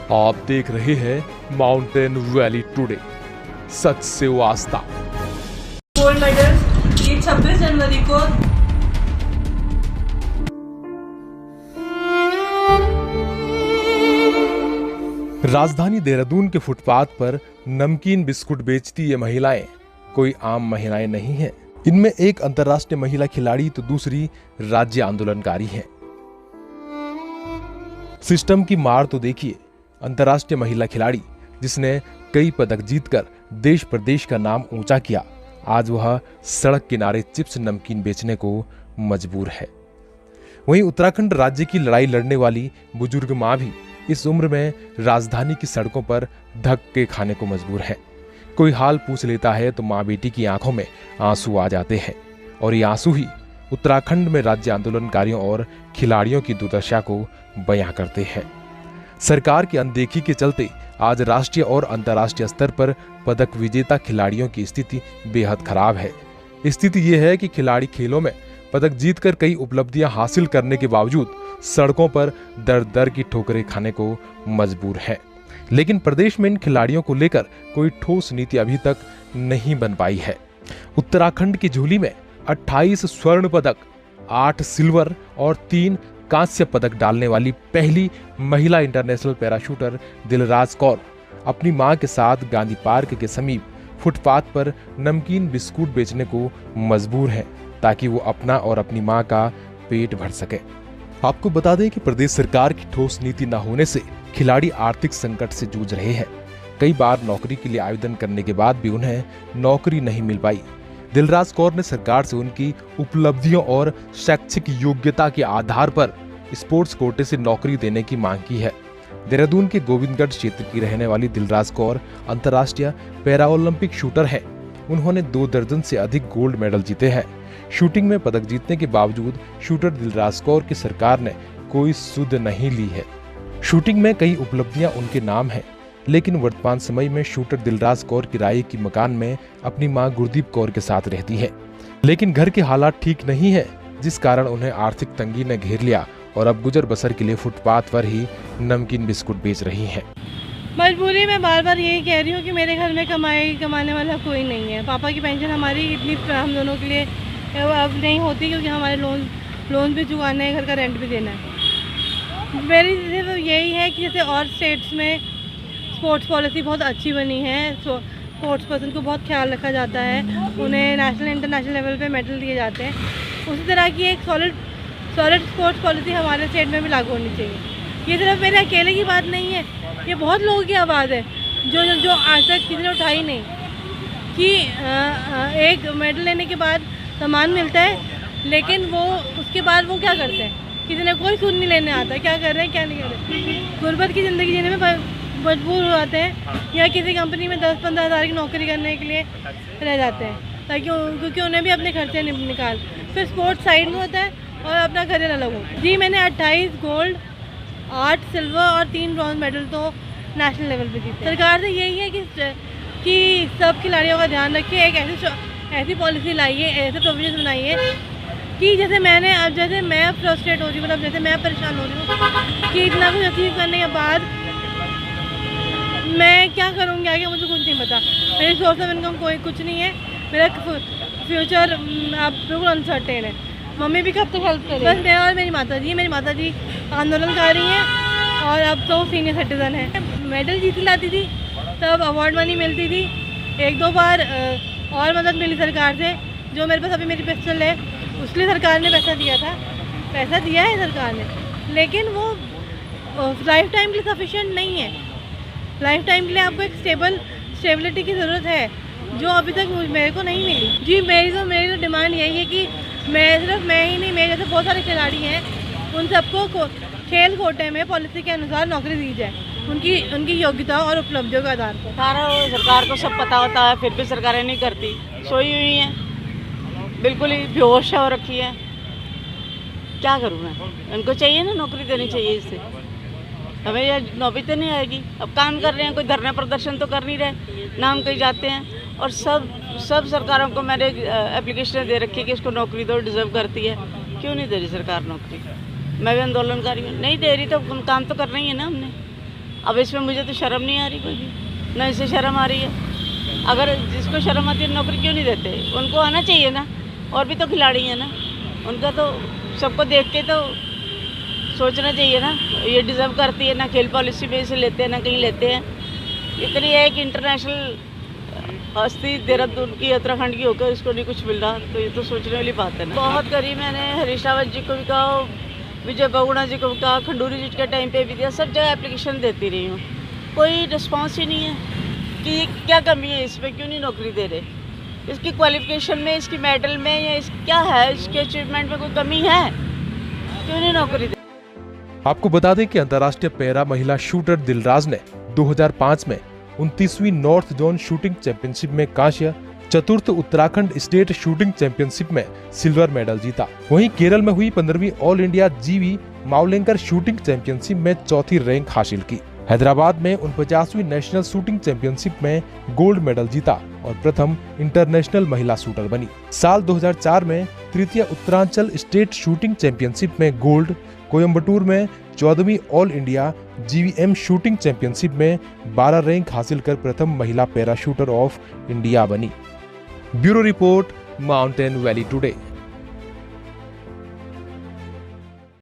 आप देख रहे हैं माउंटेन वैली टुडे, सच से वास्ता। गोल्ड मेडल ये 26 जनवरी को राजधानी देहरादून के फुटपाथ पर नमकीन बिस्कुट बेचती ये महिलाएं कोई आम महिलाएं नहीं हैं। इनमें एक अंतर्राष्ट्रीय महिला खिलाड़ी तो दूसरी राज्य आंदोलनकारी हैं। सिस्टम की मार तो देखिए। अंतर्राष्ट्रीय महिला खिलाड़ी जिसने कई पदक जीतकर देश प्रदेश का नाम ऊंचा किया, आज वह सड़क किनारे चिप्स नमकीन बेचने को मजबूर है। वहीं उत्तराखंड राज्य की लड़ाई लड़ने वाली बुजुर्ग मां भी इस उम्र में राजधानी की सड़कों पर धक्के खाने को मजबूर है। कोई हाल पूछ लेता है तो मां बेटी की आंखों में आंसू आ जाते हैं, और ये आंसू ही उत्तराखंड में राज्य आंदोलनकारियों और खिलाड़ियों की दुर्दशा को बयां करते हैं। सरकार की अनदेखी के चलते आज राष्ट्रीय और अंतर्राष्ट्रीय स्तर पर पदक विजेता खिलाड़ियों की स्थिति बेहद खराब है। स्थिति यह है कि खिलाड़ी खेलों में पदक जीतकर कई उपलब्धियां हासिल करने के बावजूद सड़कों पर दर दर की ठोकरें खाने को मजबूर है। लेकिन प्रदेश में इन खिलाड़ियों को लेकर कोई ठोस नीति अभी तक नहीं बन पाई है। उत्तराखंड की झोली में 28 स्वर्ण पदक, 8 सिल्वर और 3 कांस्य पदक डालने वाली पहली महिला इंटरनेशनल पैराशूटर दिलराज कौर अपनी मां के साथ गांधी पार्क के समीप फुटपाथ पर नमकीन बिस्कुट बेचने को मजबूर है, ताकि वो अपना और अपनी मां का पेट भर सके। आपको बता दें कि प्रदेश सरकार की ठोस नीति न होने से खिलाड़ी आर्थिक संकट से जूझ रहे हैं। कई बार नौकरी के लिए आवेदन करने के बाद भी उन्हें नौकरी नहीं मिल पाई। दिलराज कौर ने सरकार से उनकी उपलब्धियों और शैक्षिक योग्यता के आधार पर स्पोर्ट्स कोटे से नौकरी देने की मांग की है। देहरादून के गोविंदगढ़ क्षेत्र की रहने वाली दिलराज कौर अंतर्राष्ट्रीय पैरा ओलंपिक शूटर है। उन्होंने 2 दर्जन से अधिक गोल्ड मेडल जीते हैं। शूटिंग में पदक जीतने के बावजूद शूटर दिलराज कौर की सरकार ने कोई सुध नहीं ली है। शूटिंग में कई उपलब्धियां उनके नाम हैं, लेकिन वर्तमान समय में शूटर दिलराज कौर किराए की मकान में अपनी मां गुरदीप कौर के साथ रहती है। लेकिन घर के हालात ठीक नहीं है, जिस कारण उन्हें आर्थिक तंगी ने घेर लिया और अब गुजर बसर के लिए फुटपाथ पर ही नमकीन बिस्कुट बेच रही हैं। मजबूरी में बार बार यही कह रही हूँ कि मेरे घर में कमाने वाला कोई नहीं है। पापा की पेंशन हमारी इतनी हम दोनों के लिए अब नहीं होती, क्योंकि हमारे लोन भी चुकाना है, घर का रेंट भी देना है। मेरी सिर्फ यही है कि जैसे और स्टेट्स में स्पोर्ट्स पॉलिसी बहुत अच्छी बनी है, स्पोर्ट्स पर्सन को बहुत ख्याल रखा जाता है, उन्हें नेशनल इंटरनेशनल लेवल पे मेडल दिए जाते हैं। उसी तरह की एक सॉलिड स्पोर्ट्स पॉलिसी हमारे स्टेट में भी लागू होनी चाहिए। ये सिर्फ मेरे अकेले की बात नहीं है, ये बहुत लोगों की आवाज़ है जो आज तक किसी ने उठाई नहीं। कि एक मेडल लेने के बाद सम्मान मिलता है, लेकिन वो उसके बाद वो क्या करते हैं, किसी ने कोई सुन नहीं लेने आता, क्या कर रहे हैं क्या नहीं कर रहे। गुर्बत की ज़िंदगी जीने में मजबूर हो जाते हैं, या किसी कंपनी में 10-15 हज़ार की नौकरी करने के लिए रह जाते हैं, ताकि क्योंकि उन्हें भी अपने खर्चे निकाल। फिर स्पोर्ट्स साइड में होता है और अपना करियर अलग होता है। जी, मैंने 28 गोल्ड, 8 सिल्वर और 3 ब्रॉन्ज मेडल तो नेशनल लेवल पे जीते। सरकार से यही है कि सब खिलाड़ियों का ध्यान रखिए, एक ऐसी पॉलिसी लाइए, ऐसे प्रोविजन बनाइए कि जैसे मैं फ्रस्ट्रेट हो रही हूँ, मतलब जैसे मैं परेशान हो रही हूँ कि इतना कुछ अचीव करने के बाद मैं क्या करूँगी आगे, मुझे कुछ नहीं पता। मेरी सोर्स ऑफ इनकम कुछ नहीं है, मेरा फ्यूचर अब बिल्कुल अनसर्टेन है। मम्मी भी कब तक हेल्प करे, बस मैं और मेरी माता जी आंदोलनकारी हैं और अब तो सीनियर सिटीजन है। मेडल जीत लाती थी, तब अवार्ड मनी मिलती थी, 1-2 बार और मदद मिली सरकार से। जो मेरे पास अभी मेरी पिस्टल है, उसके लिए सरकार ने पैसा दिया है सरकार ने, लेकिन वो लाइफ टाइम के लिए सफिशिएंट नहीं है। लाइफ टाइम के लिए आपको एक स्टेबिलिटी की ज़रूरत है, जो अभी तक मेरे को नहीं मिली। जी, मेरी तो डिमांड यही है कि सिर्फ मैं ही नहीं, मेरे जैसे बहुत सारे खिलाड़ी हैं, उन सबको खेल कोटे में पॉलिसी के अनुसार नौकरी दी जाए, उनकी योग्यता और उपलब्धियों के आधार पर। सारा सरकार को सब पता होता है, फिर भी सरकारें नहीं करती, सोई हुई हैं, बिल्कुल ही बेहोश हो रखी है। क्या करूँ मैं? उनको चाहिए ना, नौकरी देनी चाहिए। इससे हमें यह नौबत नहीं आएगी। अब काम कर रहे हैं, कोई धरना प्रदर्शन तो कर नहीं रहे, नाम कहीं जाते हैं। और सब सरकारों को मैंने एप्लीकेशन दे रखी है कि इसको नौकरी दो, डिजर्व करती है। क्यों नहीं दे रही सरकार नौकरी? मैं भी आंदोलनकारी हूँ, नहीं दे रही तो काम तो करना ही है ना हमने। अब इसमें मुझे तो शर्म नहीं आ रही कोई भी, ना इससे शर्म आ रही है। अगर जिसको शर्म आती है नौकरी क्यों नहीं देते? उनको आना चाहिए ना, और भी तो खिलाड़ी हैं ना, उनका तो सबको देख के तो सोचना चाहिए ना, ये डिज़र्व करती है ना, खेल पॉलिसी में इसे लेते हैं ना कहीं लेते हैं। इतनी है कि इंटरनेशनल हस्ती देहरादून की उत्तराखंड की होकर इसको नहीं कुछ मिल रहा, तो ये तो सोचने वाली बात है ना। बहुत करी मैंने, हरीश रावत जी को भी कहा, विजय बहुगुणा जी को भी कहा, खंडूरी जी के टाइम पे भी दिया, सब जगह एप्लीकेशन देती रही हूँ, कोई रिस्पॉन्स ही नहीं है कि क्या कमी है इसमें, क्यों नहीं नौकरी दे रहे, इसकी क्वालिफिकेशन में, इसकी मेडल में, या क्या है, इसके अचीवमेंट में कोई कमी है, क्यों नहीं नौकरी दे। आपको बता दें कि अंतर्राष्ट्रीय पैरा महिला शूटर दिलराज ने 2005 में 29वीं नॉर्थ जोन शूटिंग चैंपियनशिप में कांस्य, चतुर्थ उत्तराखंड स्टेट शूटिंग चैंपियनशिप में सिल्वर मेडल जीता। वहीं केरल में हुई 15वीं ऑल इंडिया जीवी मावलेंकर शूटिंग चैंपियनशिप में चौथी रैंक हासिल की। हैदराबाद में 49वीं नेशनल शूटिंग चैंपियनशिप में गोल्ड मेडल जीता और प्रथम इंटरनेशनल महिला शूटर बनी। साल 2004 में तृतीय उत्तरांचल स्टेट शूटिंग चैंपियनशिप में गोल्ड, कोयम्बटूर में 14वीं ऑल इंडिया जीवीएम शूटिंग चैंपियनशिप में 12 रैंक हासिल कर प्रथम महिला पैरा शूटर ऑफ इंडिया बनी। Bureau report, mountain valley today.